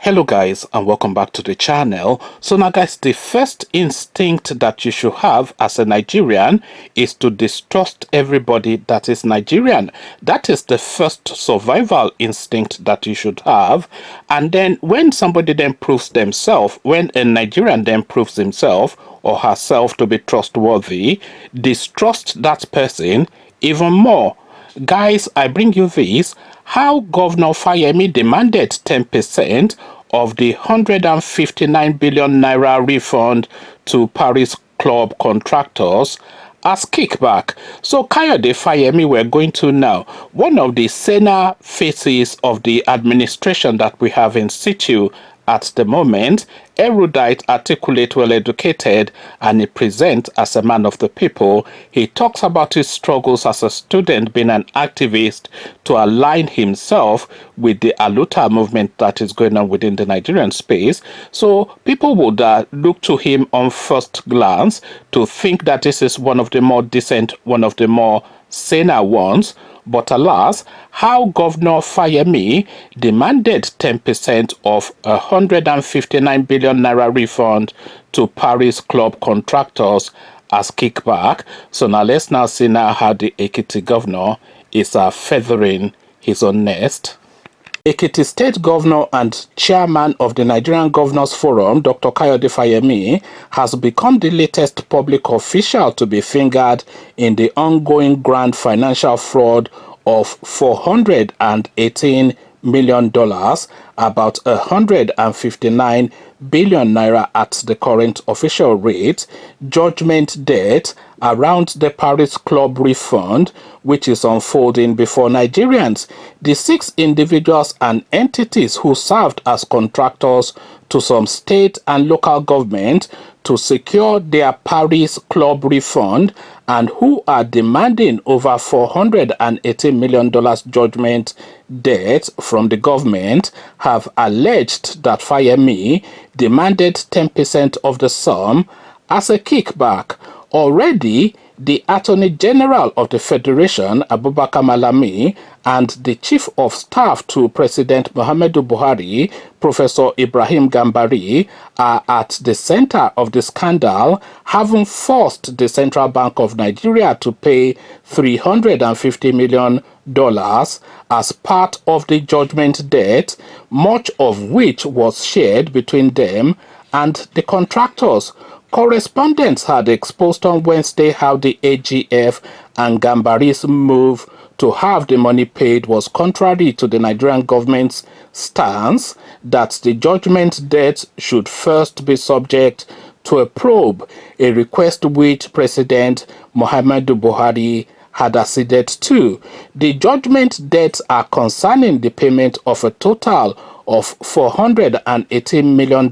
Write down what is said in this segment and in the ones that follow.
Hello guys, and welcome back to the channel. So now guys, the first instinct that you should have as a Nigerian is to distrust everybody that is Nigerian. That is the first survival instinct that you should have. And then when somebody then proves themselves, when a Nigerian then proves himself or herself to be trustworthy, distrust that person even more. Guys, I bring you this: how Governor Fayemi demanded 10% of the 159 billion naira refund to Paris Club contractors as kickback. So Kayode Fayemi, we're going to now, one of the senior faces of the administration that we have in situ at the moment, erudite, articulate, well-educated, and he presents as a man of the people. He talks about his struggles as a student, being an activist, to align himself with the Aluta movement that is going on within the Nigerian space. So people would look to him on first glance to think that this is one of the more decent, one of the more senior ones. But alas, how Governor Fayemi demanded 10% of 159 billion naira refund to Paris Club contractors as kickback. So now let's now see now how the Ekiti governor is feathering his own nest. Ekiti State Governor and Chairman of the Nigerian Governors Forum, Dr. Kayode Fayemi, has become the latest public official to be fingered in the ongoing grand financial fraud of $418 million, about 159 billion naira at the current official rate, judgment debt around the Paris Club refund, which is unfolding before Nigerians. The 6 individuals and entities who served as contractors to some state and local government to secure their Paris Club refund and who are demanding over $480 million judgment debt from the government have alleged that Fayemi demanded 10% of the sum as a kickback. Already, the Attorney General of the Federation, Abubakar Malami, and the Chief of Staff to President Muhammadu Buhari, Professor Ibrahim Gambari, are at the center of the scandal, having forced the Central Bank of Nigeria to pay $350 million as part of the judgment debt, much of which was shared between them and the contractors. Correspondents had exposed on Wednesday how the AGF and Gambari's move to have the money paid was contrary to the Nigerian government's stance that the judgment debt should first be subject to a probe, a request which President Muhammadu Buhari had acceded to. The judgment debts are concerning the payment of a total of $418 million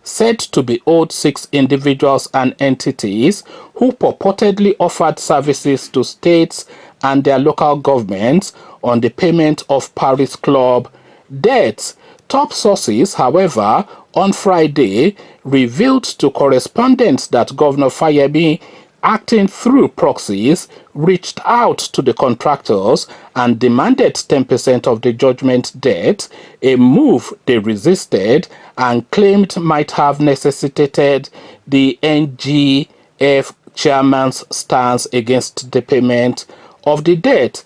said to be owed 6 individuals and entities who purportedly offered services to states and their local governments on the payment of Paris Club debts. Top sources, however, on Friday revealed to correspondents that Governor Fayemi, acting through proxies, reached out to the contractors and demanded 10% of the judgment debt, a move they resisted and claimed might have necessitated the NGF chairman's stance against the payment of the debt.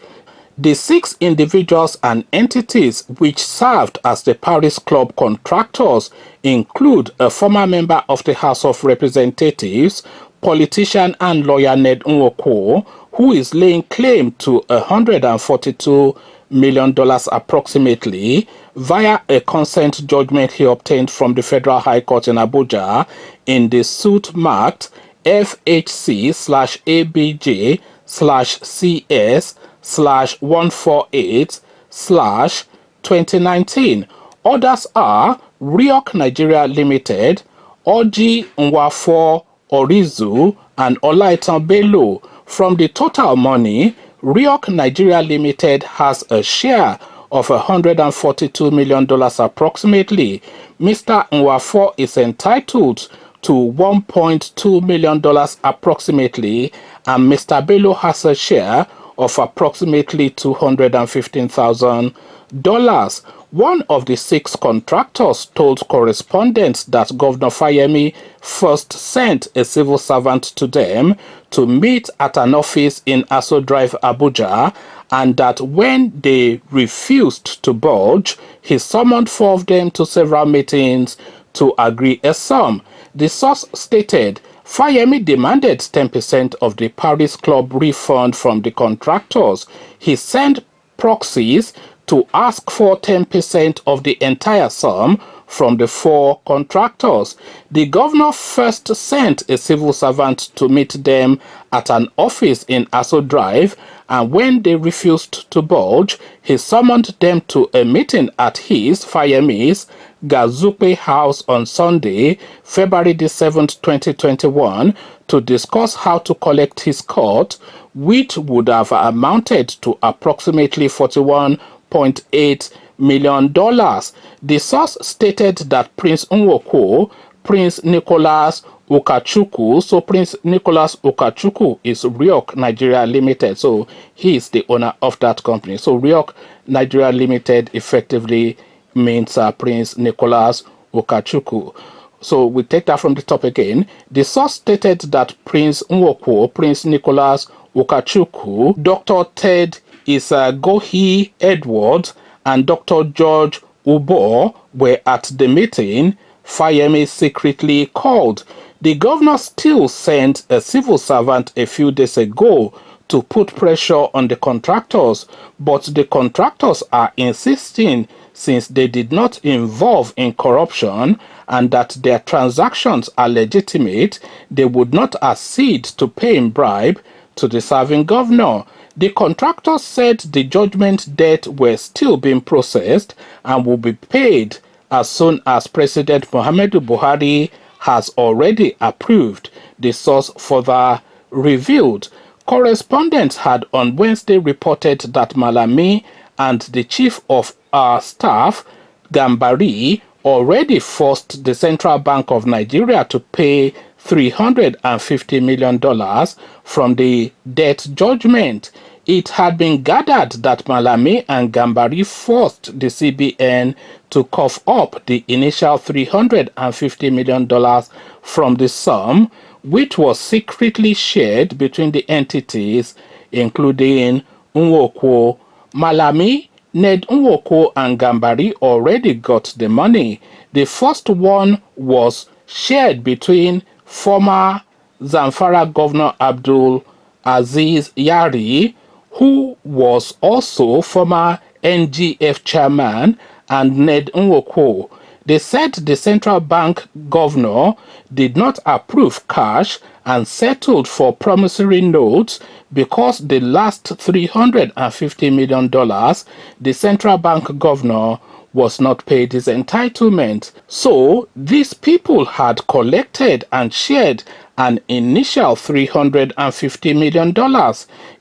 The 6 individuals and entities which served as the Paris Club contractors include a former member of the House of Representatives, politician and lawyer Ned Nwoko, who is laying claim to $142 million approximately via a consent judgment he obtained from the Federal High Court in Abuja in the suit marked FHC/ABJ/CS/148/2019. Others are Riok Nigeria Limited, Oji Nwafo Orizu, and Olaitan Bello. From the total money, Riok Nigeria Limited has a share of $142 million approximately. Mr. Nwafo is entitled to $1.2 million approximately, and Mr. Bello has a share of approximately $215,000. One of the 6 contractors told correspondents that Governor Fayemi first sent a civil servant to them to meet at an office in Aso Drive, Abuja, and that when they refused to budge, he summoned 4 of them to several meetings to agree a sum. The source stated Fayemi demanded 10% of the Paris Club refund from the contractors. He sent proxies to ask for 10% of the entire sum from the 4 contractors. The governor first sent a civil servant to meet them at an office in Aso Drive, and when they refused to budge, he summoned them to a meeting at his, Fayemi's, Gazupe House on Sunday, February the 7th, 2021, to discuss how to collect his cut, which would have amounted to approximately $41.8 million. The source stated that Prince Nwoko, Prince Nicholas Ukachukwu, so Prince Nicholas Ukachukwu is Ryok Nigeria Limited, so he is the owner of that company. So Ryok Nigeria Limited effectively means Prince Nicholas Ukachukwu. So we take that from the top again. The source stated that Prince Nwoko, Prince Nicholas Ukachukwu, Dr. Ted Gohi Edwards, and Dr. George Ubo were at the meeting Fayemi secretly called. The governor still sent a civil servant a few days ago to put pressure on the contractors, but the contractors are insisting, since they did not involve in corruption and that their transactions are legitimate, they would not accede to paying bribe to the serving governor. The contractors said the judgment debt were still being processed and will be paid as soon as President Muhammadu Buhari has already approved, the source further revealed. Correspondents had on Wednesday reported that Malami and the chief of our staff, Gambari, already forced the Central Bank of Nigeria to pay $350 million from the debt judgment. It had been gathered that Malami and Gambari forced the CBN to cough up the initial $350 million from the sum, which was secretly shared between the entities, including Nwoko. Malami, Ned Nwoko, and Gambari already got the money. The first one was shared between former Zamfara Governor Abdul Aziz Yari, who was also former NGF chairman, and Ned Nwoko. They said the central bank governor did not approve cash and settled for promissory notes because the last $350 million, the central bank governor was not paid his entitlement. So these people had collected and shared an initial $350 million.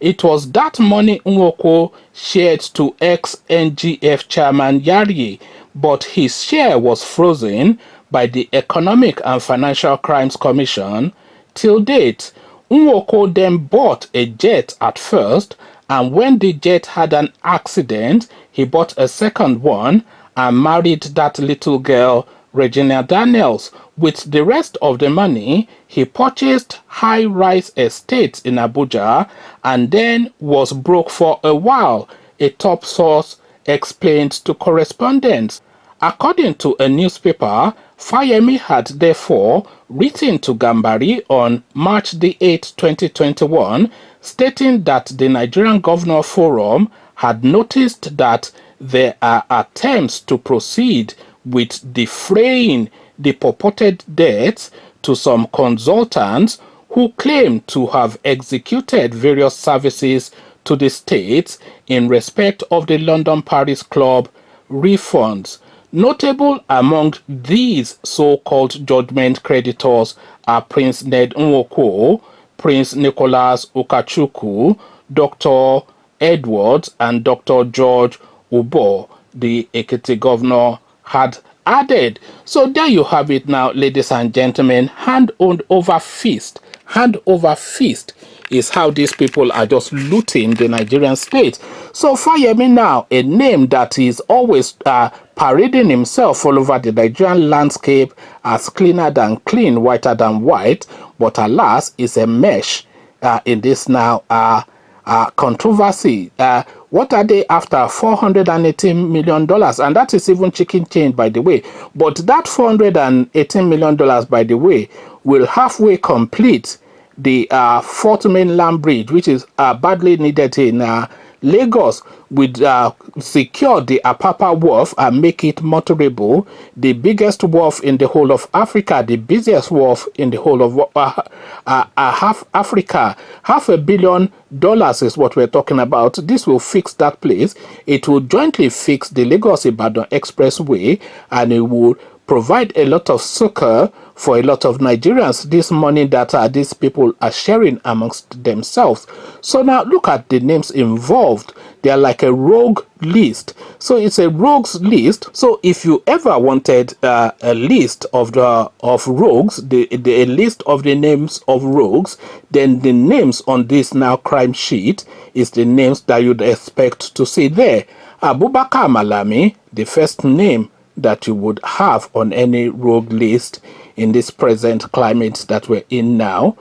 It was that money Nwoko shared to ex-NGF chairman Yari, but his share was frozen by the Economic and Financial Crimes Commission till date. Nwoko then bought a jet at first, and when the jet had an accident, he bought a second one and married that little girl, Regina Daniels. With the rest of the money, he purchased high-rise estates in Abuja and then was broke for a while, a top source explained to correspondents. According to a newspaper, Fayemi had therefore written to Gambari on March the 8th, 2021, stating that the Nigerian Governor Forum had noticed that there are attempts to proceed with defraying the purported debts to some consultants who claim to have executed various services to the states in respect of the London Paris Club refunds. Notable among these so-called judgment creditors are Prince Ned Nwoko, Prince Nicholas Ukachukwu, Dr. Edwards, and Dr. George Ubo, the Ekiti governor, had added. So there you have it now, ladies and gentlemen, hand on over fist, hand over fist is how these people are just looting the Nigerian state. So Fayemi now, a name that is always parading himself all over the Nigerian landscape as cleaner than clean, whiter than white, but alas, is a mesh in this now controversy. What are they after? $418 million. And that is even chicken change, by the way. But that $418 million, by the way, will halfway complete the fourth mainland bridge, which is badly needed in Lagos, would secure the Apapa Wharf and make it motorable, the biggest wharf in the whole of Africa, the busiest wharf in the whole of half Africa. $500 million is what we're talking about. This will fix that place. It will jointly fix the Lagos-Ibadan Expressway, and it will provide a lot of succor for a lot of Nigerians, this money that these people are sharing amongst themselves. So now look at the names involved. They are like a rogue list. So it's a rogues list. So if you ever wanted a list of rogues, a list of the names of rogues, then the names on this now crime sheet is the names that you'd expect to see there. Abubakar Malami, the first name that you would have on any rogue list in this present climate that we're in now.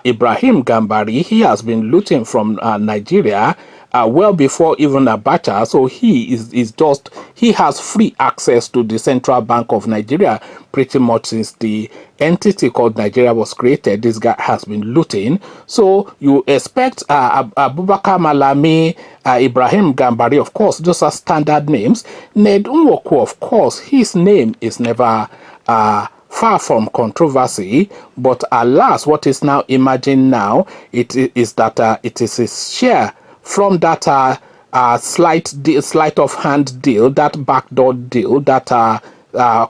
Ibrahim Gambari, he has been looting from Nigeria well before even Abacha, so he has free access to the Central Bank of Nigeria pretty much since the entity called Nigeria was created. This guy has been looting, so you expect Abubakar Malami, Ibrahim Gambari, of course, those are standard names. Ned Nwoko, of course, his name is never far from controversy, but alas, what is now emerging now, it is that it is his share from that sleight of hand deal, that backdoor deal, that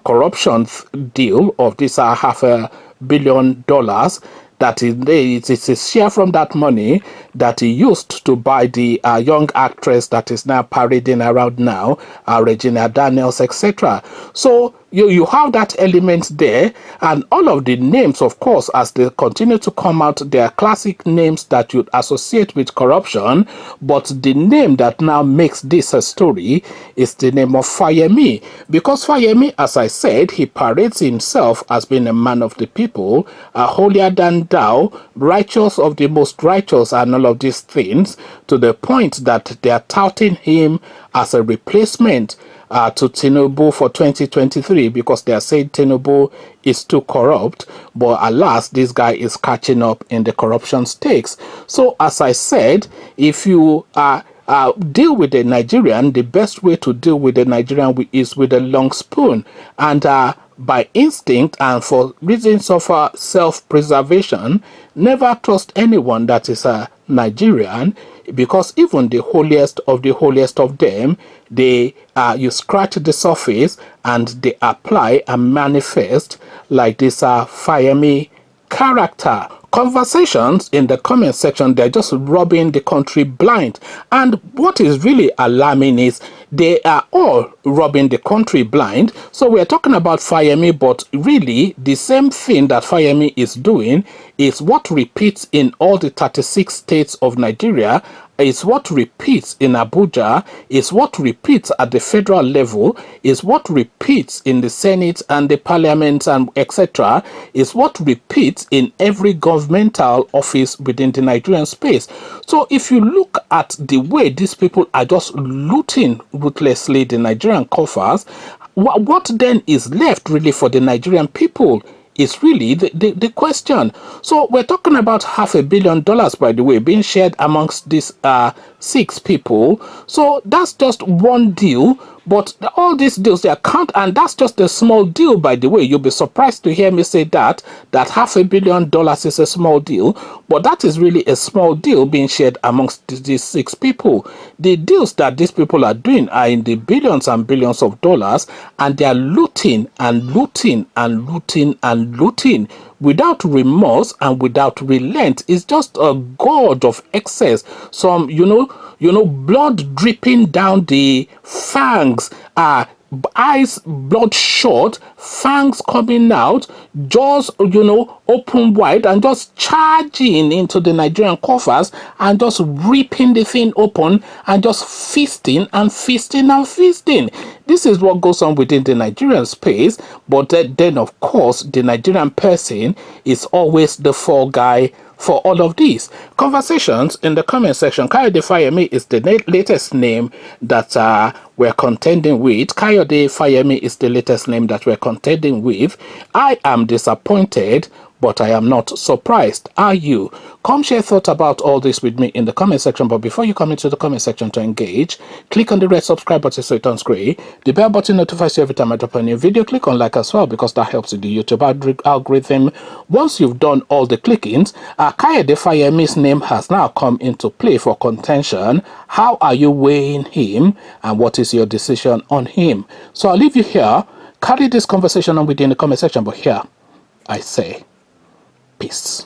corruption deal of this $500 million, that it is a share from that money that he used to buy the young actress that is now parading around now, Regina Daniels, etc. So you have that element there, and all of the names, of course, as they continue to come out, they are classic names that you'd associate with corruption, but the name that now makes this a story is the name of Fayemi, because Fayemi, as I said, he parades himself as being a man of the people, holier than thou, righteous of the most righteous, and all of these things, to the point that they are touting him as a replacement to Tinubu for 2023, because they are saying Tinubu is too corrupt, but alas, this guy is catching up in the corruption stakes. So as I said, if you deal with the Nigerian, the best way to deal with the Nigerian is with a long spoon, and by instinct and for reasons of self-preservation, never trust anyone that is a Nigerian, because even the holiest of them, they you scratch the surface and they apply and manifest like this Fayemi character. Conversations in the comment section, they're just rubbing the country blind. And what is really alarming is they are all rubbing the country blind. So we're talking about Fayemi, but really the same thing that Fayemi is doing is what repeats in all the 36 states of Nigeria, is what repeats in Abuja, is what repeats at the federal level, is what repeats in the Senate and the Parliament and etc., is what repeats in every governmental office within the Nigerian space. So if you look at the way these people are just looting ruthlessly the Nigerian coffers, what then is left really for the Nigerian people is really the question. So we're talking about $500 million, by the way, being shared amongst these 6 people. So that's just one deal, but all these deals, they account, and that's just a small deal, by the way. You'll be surprised to hear me say that $500 million is a small deal, but that is really a small deal being shared amongst these 6 people. The deals that these people are doing are in the billions and billions of dollars, and they are looting and looting and looting and looting without remorse and without relent. It's just a gorge of excess. Some, blood dripping down the fangs, eyes bloodshot, fangs coming out, jaws, open wide, and just charging into the Nigerian coffers and just ripping the thing open and just feasting and feasting and feasting. This is what goes on within the Nigerian space, but then of course the Nigerian person is always the fall guy for all of these. Conversations in the comment section. Kayode Fayemi is the latest name that we're contending with. Kayode Fayemi is the latest name that we're contending with. I am disappointed, but I am not surprised. Are you? Come share thoughts about all this with me in the comment section. But before you come into the comment section to engage, click on the red subscribe button so it turns grey. The bell button notifies you every time I drop a new video. Click on like as well because that helps with the YouTube algorithm. Once you've done all the clickings, Kayode Fayemi's name has now come into play for contention. How are you weighing him and what is your decision on him? So I'll leave you here. Carry this conversation on within the comment section, but here I say peace.